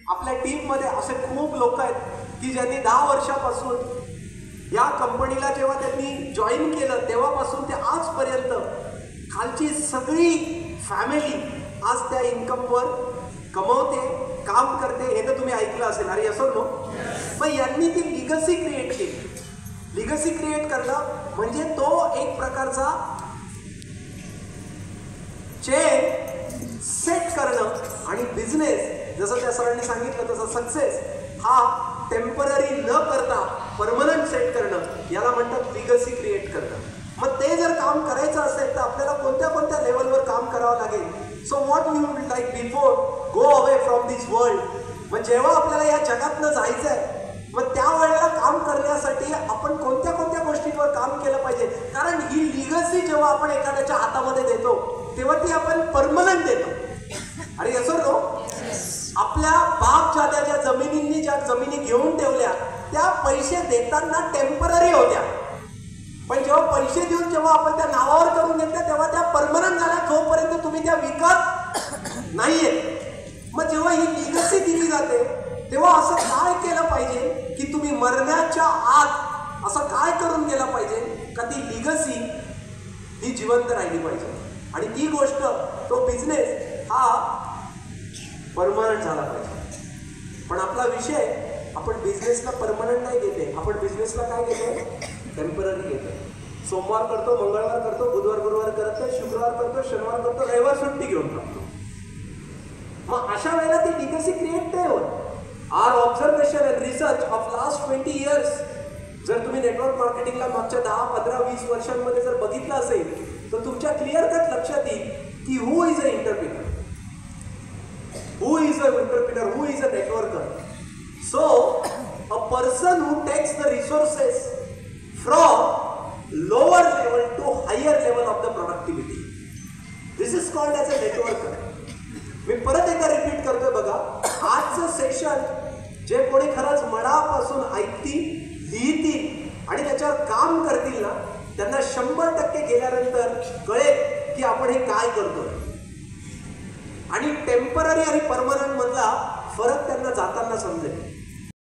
आपल्या टीम मध्ये असे खूप लोक आहेत की ज्यांनी 10 वर्षापासून या कंपनीला जेव्हा त्यांनी जॉईन केलं तेव्हापासून ते आजपर्यंत खालची सगळी फॅमिली आज त्या इन्कमवर कमवते, काम करते. हे तर तुम्ही ऐकलं असेल. अरे असं नो. मग यांनी ती लिगसी क्रिएट केली. लिगसी क्रिएट करणं म्हणजे तो एक प्रकारचा चेन सेट करणं. आणि बिझनेस जसं त्या सरांनी सांगितलं तसं सक्सेस हा टेम्पररी न करता परमनंट सेट करणं, याला म्हणतात लिगसी क्रिएट करणं. मग ते जर काम करायचं असेल तर आपल्याला कोणत्या कोणत्या लेवलवर काम करावं लागेल. So what you would like before go away from this world. मग जेव्हा आपल्याला या जगातनं जायचं आहे मग त्या वेळेला काम करण्यासाठी आपण कोणत्या कोणत्या गोष्टींवर काम केलं पाहिजे. कारण ही लिगसी जेव्हा आपण एखाद्याच्या हातामध्ये देतो तेव्हा ती आपण परमनंट देतो. अरे असं नो. आपल्या बाप दादाच्या जमिनींनी ज्या जमिनी घेऊन ठेवल्या त्या पैसे देताना टेम्पररी होत्या, पण जेव्हा पैसे देऊन जेव्हा आपण त्या नावावर करून घेतल्या तेव्हा त्या परमनंट झाल्या जोपर्यंत तुम्ही त्या विकत नाहीये. मग जेव्हा ही लिगसी दिली जाते तेव्हा असं काय केलं पाहिजे की तुम्ही मरण्याच्या आत असं काय करून गेला पाहिजे का ती लिगसी ही जिवंत राहिली पाहिजे. आणि ती गोष्ट तो बिझनेस हा परमनंट झाला पाहिजे. पण आपला विषय आपण बिझनेसला परमनंट नाही घेते. आपण बिझनेसला काय घेतो, टेम्पररी घेतो. सोमवार करतो, मंगळवार करतो, बुधवार गुरुवार करत नाही, शुक्रवार करतो, शनिवार करतो, रविवार सुट्टी घेऊन टाकतो. मग अशा वेळेला ती लिगसी क्रिएट नाही होत. Our observation and research of last 20 years जर तुम्ही नेटवर्क मार्केटिंगला मागच्या 10, 15, 20 वर्षांमध्ये जर बघितलं असेल तर तुमच्या क्लिअर कट लक्षात येईल की who is a entrepreneur, who is a entrepreneur, who is a networker. So a person who takes the resources from lower level to higher level of the productivity, this is called as a networker. मी परत एकदा repeat करतोय बघा. आजचं session जे कोणी खरंच मनापासून ऐकतील, लिहितील आणि त्याच्यावर काम करतील ना त्यांना 100% गेल्यानंतर कळेल की आपण हे काय करतोय. आणि टेम्पररी आणि परमनंट मधला फरक त्यांना जाताना समजेल.